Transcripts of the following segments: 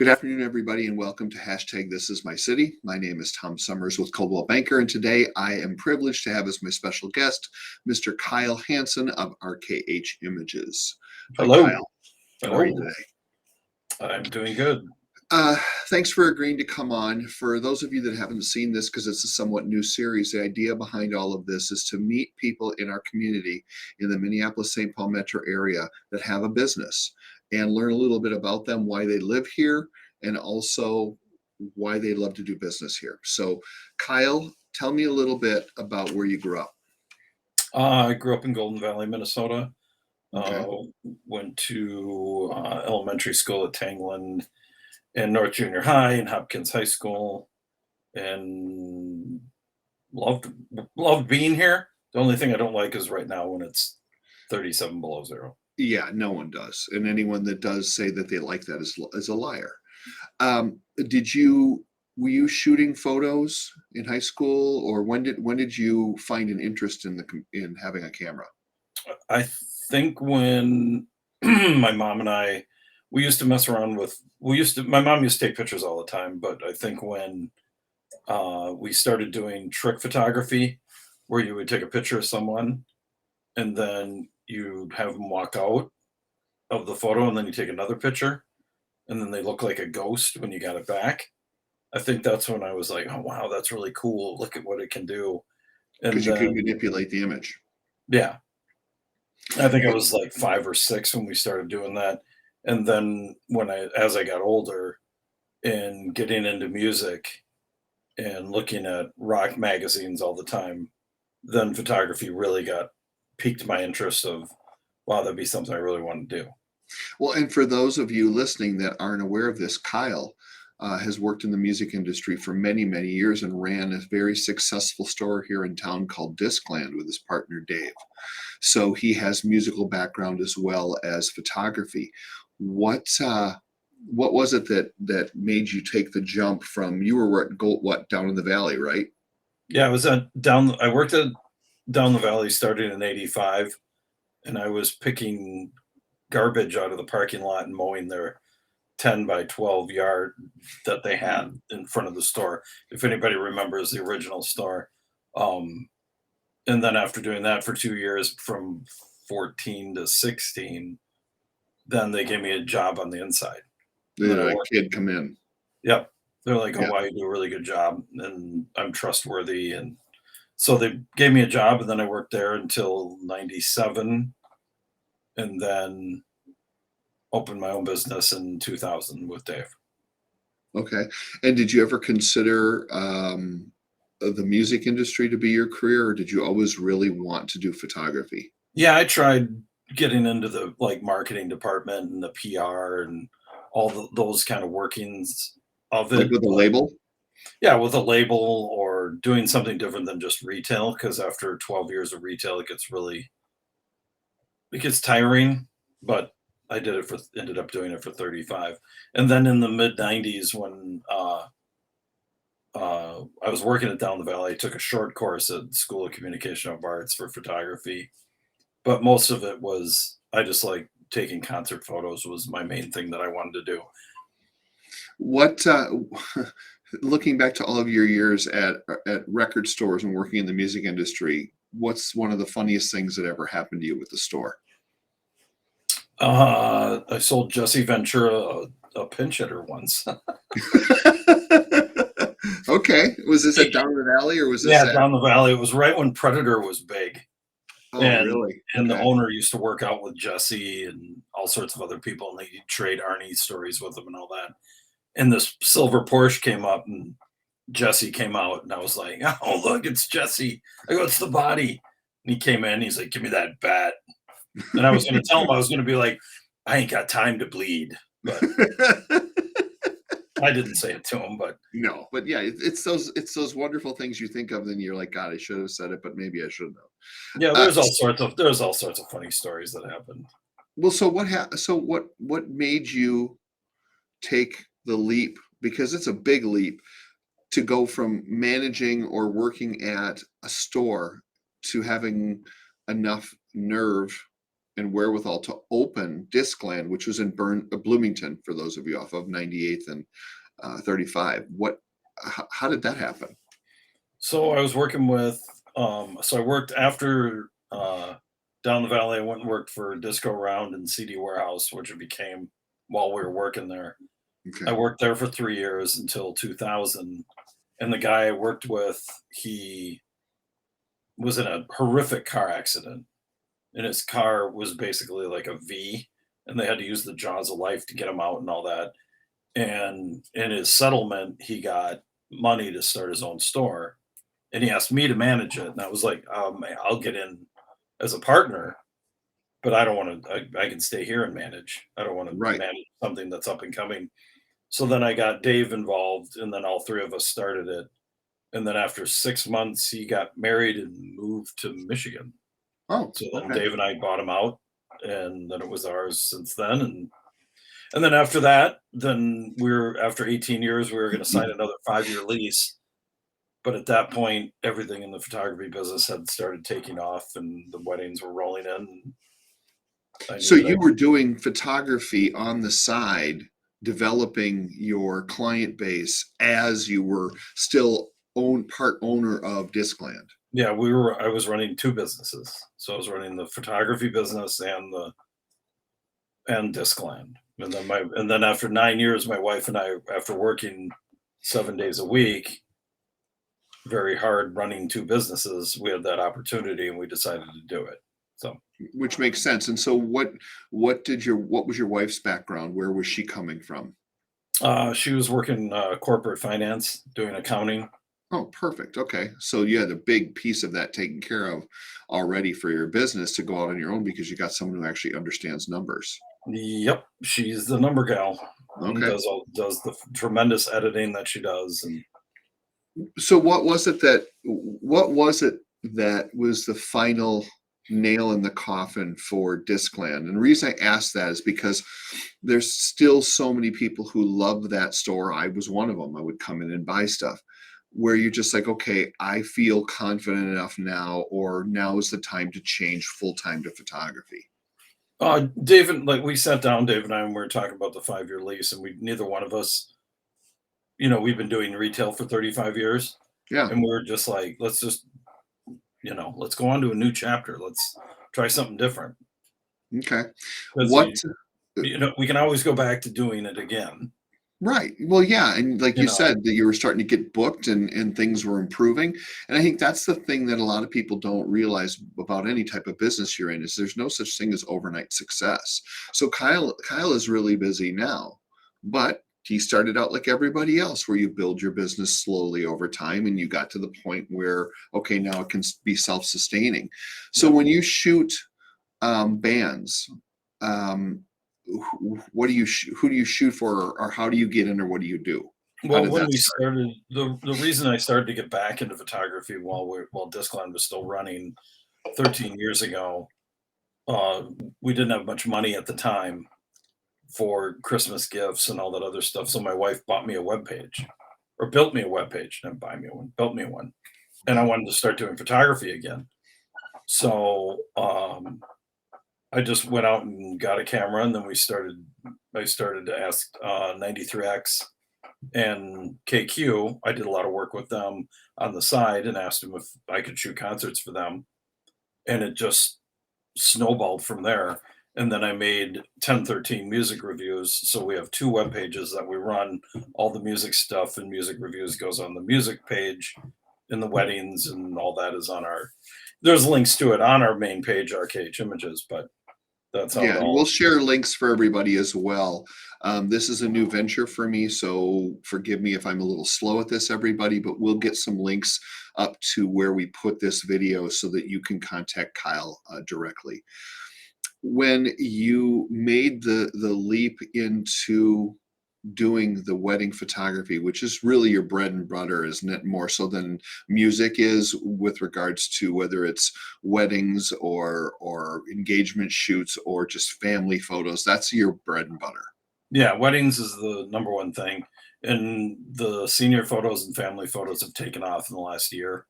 Good afternoon, everybody, and welcome to This Is My City. My name is Tom Summers with Coldwell Banker, and today I am privileged to have as my special guest, Mr. Kyle Hansen of RKH Images. Hi, Hello. Kyle. How are you today? I'm doing good. Thanks for agreeing to come on. For those of you that haven't seen this, because it's a somewhat new series, the idea behind all of this is to meet people in our community in the Minneapolis Saint Paul metro area that have a business and learn a little bit about them, why they live here, and also why they love to do business here. So, Kyle, tell me a little bit about where you grew up. I grew up in Golden Valley, Minnesota. Okay. Went to elementary school at Tangland and North Junior High and Hopkins High School, and loved being here. The only thing I don't like is right now when it's 37 below zero. Yeah, no one does, and anyone that does say that they like that is a liar. Were you shooting photos in high school, or when did you find an interest in having a camera? I think when my mom and we used to mess around with, my mom used to take pictures all the time, but I think when we started doing trick photography, where you would take a picture of someone and then you'd have them walk out of the photo and then you take another picture and then they look like a ghost when you got it back. I think that's when I was like, oh wow, that's really cool. Look at what it can do. And Because you could then, manipulate the image. yeah, I think I was like 5 or 6 when we started doing that. And then as I got older and getting into music and looking at rock magazines all the time, then photography really piqued my interest of, wow, that'd be something I really want to do. Well, and for those of you listening that aren't aware of this, Kyle has worked in the music industry for many, many years and ran a very successful store here in town called Discland with his partner Dave. So he has musical background as well as photography. What was it that made you take the jump from you were down in the valley, right? Yeah, I worked at down the valley starting in '85, and I was picking garbage out of the parking lot and mowing their 10 by 12 yard that they had in front of the store. If anybody remembers the original store. And then after doing that for 2 years, from 14 to 16, then they gave me a job on the inside. And then The kid come in. Yep. They're like, oh, Yeah. wow, you do a really good job and I'm trustworthy. And so they gave me a job and then I worked there until 97 and then opened my own business in 2000 with Dave. Okay. And did you ever consider the music industry to be your career, or did you always really want to do photography? Yeah, I tried getting into the marketing department and the PR and those kind of workings of Like it. with a label? Yeah, with a label or doing something different than just retail. Because after 12 years of retail, it gets tiring. But I ended up doing it for 35. And then in the mid 90s, when I was working at Down the Valley, I took a short course at School of Communication of Arts for photography. But most of it was, I just like taking concert photos was my main thing that I wanted to do. What looking back to all of your years at record stores and working in the music industry, what's one of the funniest things that ever happened to you with the store? I sold Jesse Ventura a pinch hitter once. Okay. Was this at Down the Valley or was this Yeah, at Down the Valley. It was right when Predator was big. Oh, And really? and the Okay. owner used to work out with Jesse and all sorts of other people, and they'd trade Arnie stories with him and all that. And this silver Porsche came up, and Jesse came out, and I was like, "Oh, look, it's Jesse." I go, "It's the body." And he came in, he's like, "Give me that bat." And I was going to tell him, I was going to be like, "I ain't got time to bleed," but I didn't say it to him. But No, but yeah, it's those wonderful things you think of, and you're like, God, I should have said it, but maybe I shouldn't yeah, have. there's all sorts of funny stories that happened. Well, so what made you take the leap? Because it's a big leap to go from managing or working at a store to having enough nerve and wherewithal to open Discland, which was in Bloomington, for those of you off of 98th and 35. How did that happen? So I was working with, so I worked after down the valley. I went and worked for Disco Round and CD Warehouse, which it became while we were working there. I Okay. worked there for 3 years until 2000. And the guy I worked with, he was in a horrific car accident. And his car was basically like a V, and they had to use the jaws of life to get him out and all that. And in his settlement, he got money to start his own store, and he asked me to manage it. And I was like, I'll get in as a partner, but I don't want to. I can stay here and manage. I don't want to Right. manage something that's up and coming. So then I got Dave involved, and then all three of us started it. And then after 6 months, he got married and moved to Michigan. Oh, So then okay. Dave and I bought him out, and then it was ours since then. And then after that, then after 18 years, we were going to sign another 5-year lease. But at that point, everything in the photography business had started taking off, and the weddings were rolling in. And I So knew that you were doing photography on the side, developing your client base as you were still part owner of Discland. yeah, I was running two businesses. So I was running the photography business and Discland. And then after 9 years, my wife and I, after working 7 days a week, very hard running two businesses, we had that opportunity and we decided to do it. So Which makes sense. And so what was your wife's background? Where was she coming from? she was working corporate finance, doing accounting. Oh, perfect. Okay. So you had a big piece of that taken care of already for your business to go out on your own because you got someone who actually understands numbers. Yep, she's the number gal and Okay. does the tremendous editing that she does. And So what was it that was the final nail in the coffin for Discland? And the reason I ask that is because there's still so many people who love that store. I was one of them. I would come in and buy stuff where you're just like, okay, I feel confident enough now, or now is the time to change full time to photography. David, like we sat down, Dave and I, and we were talking about the 5-year lease, and we neither one of us, we've been doing retail for 35 years, Yeah. and we were just like, let's just, let's go on to a new chapter. Let's try something different Okay. because What we can always go back to doing it again. Right. Well, yeah, and like You you know, said, that you were starting to get booked and things were improving. And I think that's the thing that a lot of people don't realize about any type of business you're in is there's no such thing as overnight success. So Kyle is really busy now, but he started out like everybody else where you build your business slowly over time and you got to the point where okay, now it can be self-sustaining. So yeah. when you shoot bands, um, what do you who do you shoot for, or how do you get in, or what do you do? How Well, did when that we start? started, the reason I started to get back into photography while Discland was still running 13 years ago, uh, we didn't have much money at the time for Christmas gifts and all that other stuff. So my wife bought me a web page, or built me a web page. Didn't buy me one, built me one, and I Okay. wanted to start doing photography again. So I just went out and got a camera, and then we started. I started to ask 93X and KQ. I did a lot of work with them on the side and asked them if I could shoot concerts for them, and it just snowballed from there. And then I made 1013 music reviews. So we have two web pages that we run. All the music stuff and music reviews goes on the music page, and the weddings and all that is on there's links to it on our main page, RKH Images, but that's how Yeah, it and we'll all. share links for everybody as well. This is a new venture for me, so forgive me if I'm a little slow at this, everybody, but we'll get some links up to where we put this video so that you can contact Kyle directly. When you made the leap into doing the wedding photography, which is really your bread and butter, isn't it? More so than music is, with regards to whether it's weddings or engagement shoots or just family photos. That's your bread and butter. Yeah, weddings is the number one thing. And the senior photos and family photos have taken off in the last year.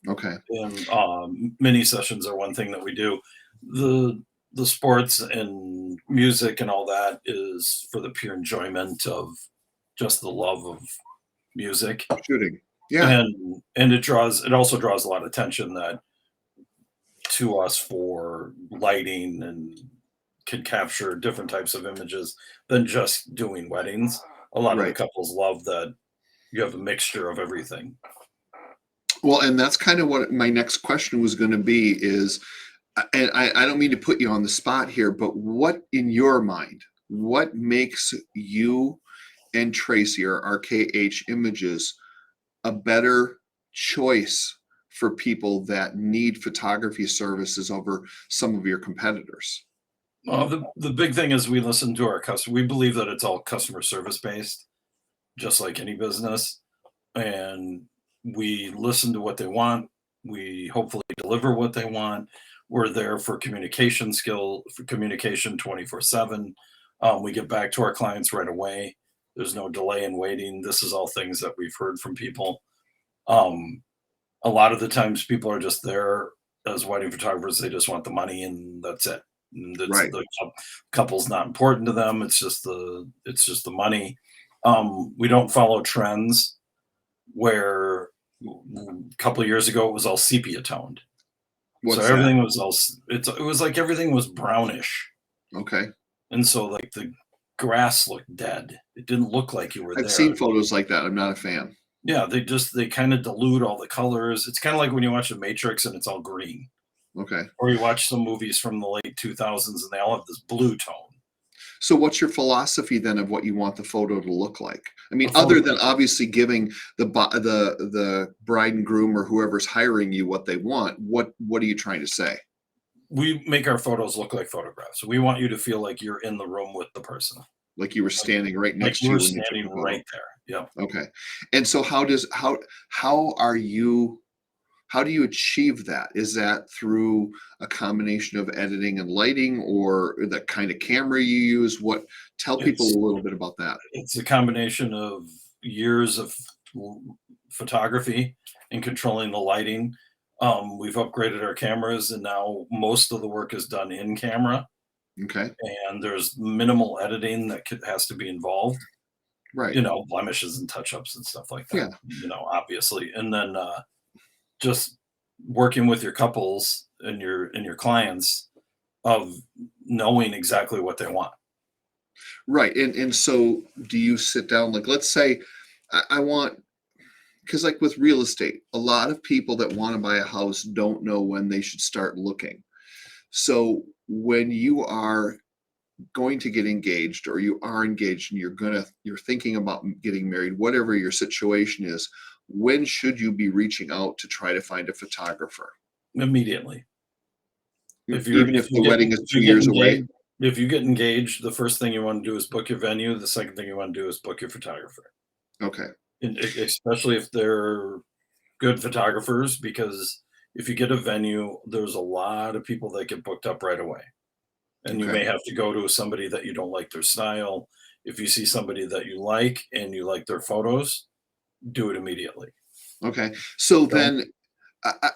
Okay. And mini sessions are one thing that we do. The the sports and music and all that is for the pure enjoyment of just the love of music, Shooting. Yeah. and it also draws a lot of attention that to us for lighting and can capture different types of images than just doing weddings. A lot of the Right. couples love that you have a mixture of everything. Well, and that's kind of what my next question was going to be is, and I don't mean to put you on the spot here, but what in your mind, what makes you and Tracy or RKH Images a better choice for people that need photography services over some of your competitors? Well, the big thing is we listen to our customer. We believe that it's all customer service based, just like any business, and we listen to what they want. We hopefully deliver what they want. We're there for communication 24/7. We get back to our clients right away. There's no delay in waiting. This is all things that we've heard from people. Um, a lot of the times, people are just there as wedding photographers. They just want the money, and that's it. And Right. the couple's not important to them. It's just the money. We don't follow trends where a couple of years ago it was all sepia toned. So What's that? everything was it was like everything was brownish. Okay. And so like the grass looked dead. It didn't look like you were I've there. seen photos like that. I'm not a fan. Yeah, they kind of dilute all the colors. It's kind of like when you watch The Matrix and it's all green, Okay. or you watch some movies from the late 2000s and they all have this blue tone. So what's your philosophy then of what you want the photo to look like? I mean, A other than photograph. obviously giving the bride and groom or whoever's hiring you what they want, what are you trying to say? We make our photos look like photographs. We want you to feel like you're in the room with the person, Like you were like standing right like next you to were you when you took standing the photo. right there. Yep. Okay. And so how are you how do you achieve that? Is that through a combination of editing and lighting or the kind of camera you use? What tell people It's a little bit about that. it's a combination of years of photography and controlling the lighting. We've upgraded our cameras, and now most of the work is done in camera, Okay. and there's minimal editing that has to be involved. Right. Blemishes and touch ups and stuff like that. Yeah. Obviously, and then just working with your couples and your clients of knowing exactly what they want. Right. And so do you sit down like let's say I want because like with real estate, a lot of people that want to buy a house don't know when they should start looking. So when you are going to get engaged or you are engaged and you're thinking about getting married, whatever your situation is, when should you be reaching out to try to find a photographer? Immediately. Even if the wedding is If you two get years away? engaged, the first thing you want to do is book your venue. The second thing you want to do is book your photographer, Okay. and especially if they're good photographers, because if you get a venue, there's a lot of people that get booked up right away, and you Okay. may have to go to somebody that you don't like their style. If you see somebody that you like and you like their photos, do it immediately. Okay. So Don't. then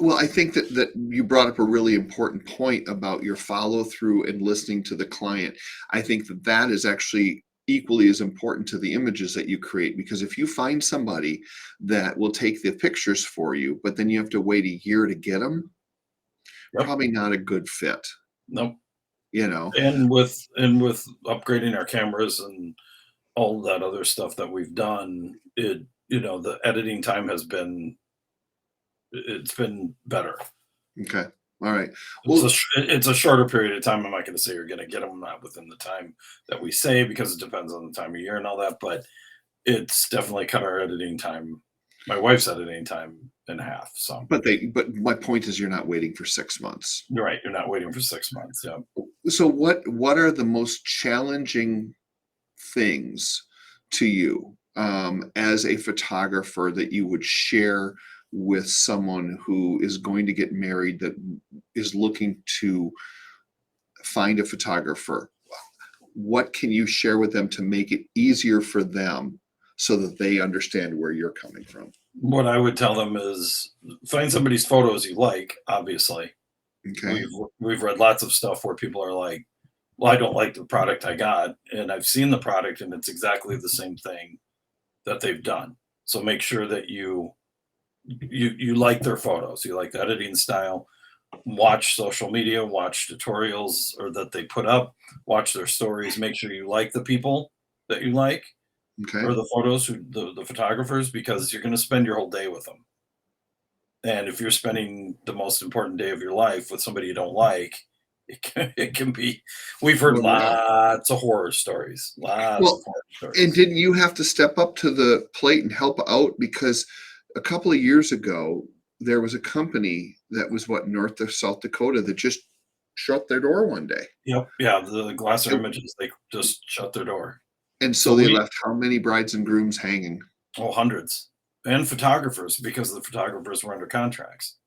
well, I think that you brought up a really important point about your follow through and listening to the client. I think that is actually equally as important to the images that you create because if you find somebody that will take the pictures for you, but then you have to wait a year to get them, Yep. probably not a good fit, Nope. you know? And with upgrading our cameras and all that other stuff that we've done, the editing time it's been better. Okay. All right. Well, It's a shorter period of time. I'm not going to say you're going to get them not within the time that we say because it depends on the time of year and all that, but it's definitely cut our editing time, my wife's editing time in half. So but my point is you're not waiting for 6 months. you're right. You're not waiting for 6 months. Yeah. So what are the most challenging things to you as a photographer that you would share with someone who is going to get married that is looking to find a photographer? What can you share with them to make it easier for them so that they understand where you're coming from? What I would tell them is find somebody's photos you like, obviously, Okay. We've read lots of stuff where people are like, "Well, I don't like the product I got," and I've seen the product, and it's exactly the same thing that they've done. So make sure that you like their photos, you like the editing style, watch social media, watch tutorials or that they put up, watch their stories, make sure you like the people that you like Okay. or the photos, the photographers, because you're going to spend your whole day with them. And if you're spending the most important day of your life with somebody you don't like, it can be, we've heard Well, yeah. lots of horror stories, lots of Well, horror and stories. didn't you have to step up to the plate and help out? Because a couple of years ago, there was a company that was what, North of South Dakota that just shut their door one day. Yep. Yeah. The Glasser And, images, they just shut their door. and so So they we, left how many brides and grooms hanging? oh, hundreds. And photographers because the photographers were under contracts.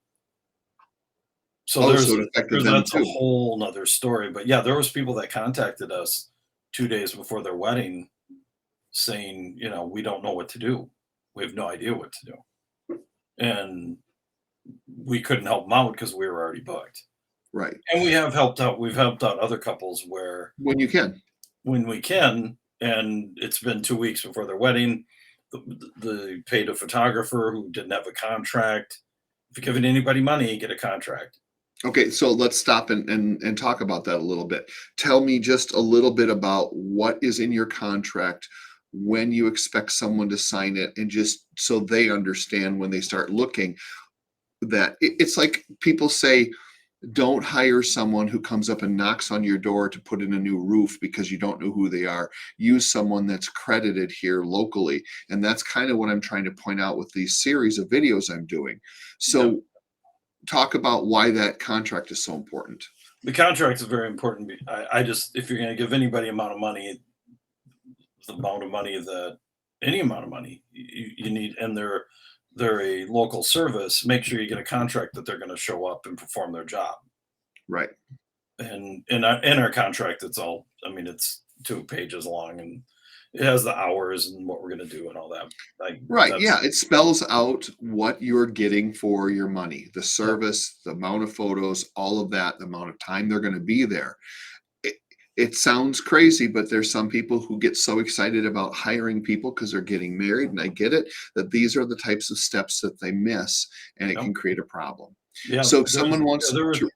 So Oh, so it affected there's them that's a too. whole nother story. But yeah, there was people that contacted us 2 days before their wedding saying, we don't know what to do. We have no idea what to do. And we couldn't help them out because we were already booked. Right. And we've helped out other couples where When you can. when we can, and it's been 2 weeks before their wedding, the paid a photographer who didn't have a contract. If you're giving anybody money, get a contract. Okay, so let's stop and talk about that a little bit. Tell me just a little bit about what is in your contract, when you expect someone to sign it, and just so they understand when they start looking that it's like people say, don't hire someone who comes up and knocks on your door to put in a new roof because you don't know who they are. Use someone that's credited here locally. And that's kind of what I'm trying to point out with these series of videos I'm doing. Yep. So talk about why that contract is so important. The contract is very important. I just, if you're going to give anybody amount of money, the amount of money that any amount of money you need, and they're a local service, make sure you get a contract that they're going to show up and perform their job. Right. And in our contract, it's all, I mean, it's 2 pages long, and it has the hours and what we're going to do and all that. Like Right. that's Yeah. It spells out what you're getting for your money, the Yep. service, the amount of photos, all of that, the amount of time they're going to be there. It, it sounds crazy, but there's some people who get so excited about hiring people because they're getting married, and I get it, that these are the types of steps that they miss, and it Yep. can create a problem. Yeah. So if someone Yeah, wants to,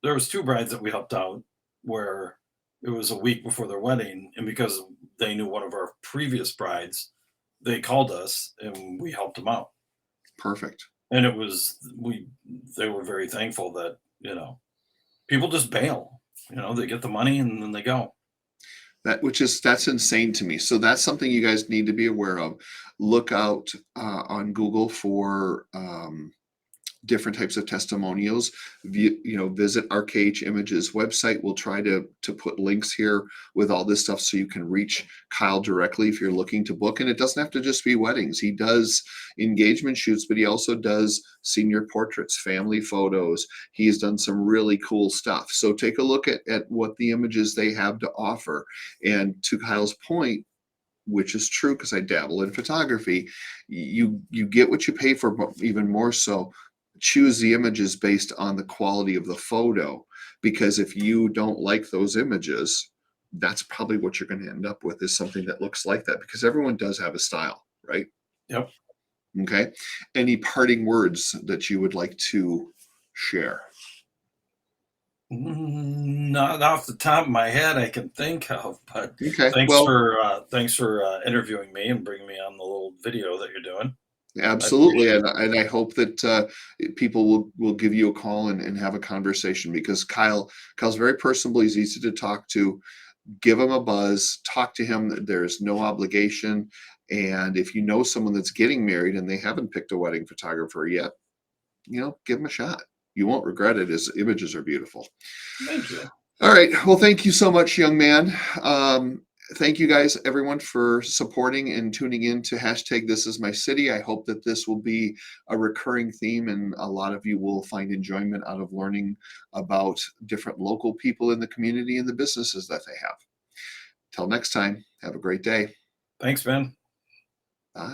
there was two brides that we helped out where it was a week before their wedding, and because they knew one of our previous brides, they called us and we helped them out. perfect. And it was we they were very thankful that, people just bail. They get the money and then they go. That's insane to me. So that's something you guys need to be aware of. Look out on Google for different types of testimonials. Visit RKH Images website. We'll try to put links here with all this stuff so you can reach Kyle directly if you're looking to book. And it doesn't have to just be weddings. He does engagement shoots, but he also does senior portraits, family photos. He's done some really cool stuff. So take a look at what the images they have to offer. And to Kyle's point, which is true because I dabble in photography, you get what you pay for, but even more so, choose the images based on the quality of the photo. Because if you don't like those images, that's probably what you're going to end up with, is something that looks like that, because everyone does have a style, right? Yep. Okay. Any parting words that you would like to share? Not off the top of my head I can think of, but Okay. thanks Well, for interviewing me and bringing me on the little video that you're doing. I absolutely, appreciate and I hope that people will give you a call and have a conversation, because Kyle's very personable. He's easy to talk to. Give him a buzz. Talk to him. There's no obligation. And if you know someone that's getting married and they haven't picked a wedding photographer yet, give him a shot. You won't regret it. His images are beautiful. Thank you. All right. Well, thank you so much, young man. Thank you guys, everyone, for supporting and tuning in to hashtag This Is My City. I hope that this will be a recurring theme, and a lot of you will find enjoyment out of learning about different local people in the community and the businesses that they have. Till next time, have a great day. Thanks, Ben. Bye.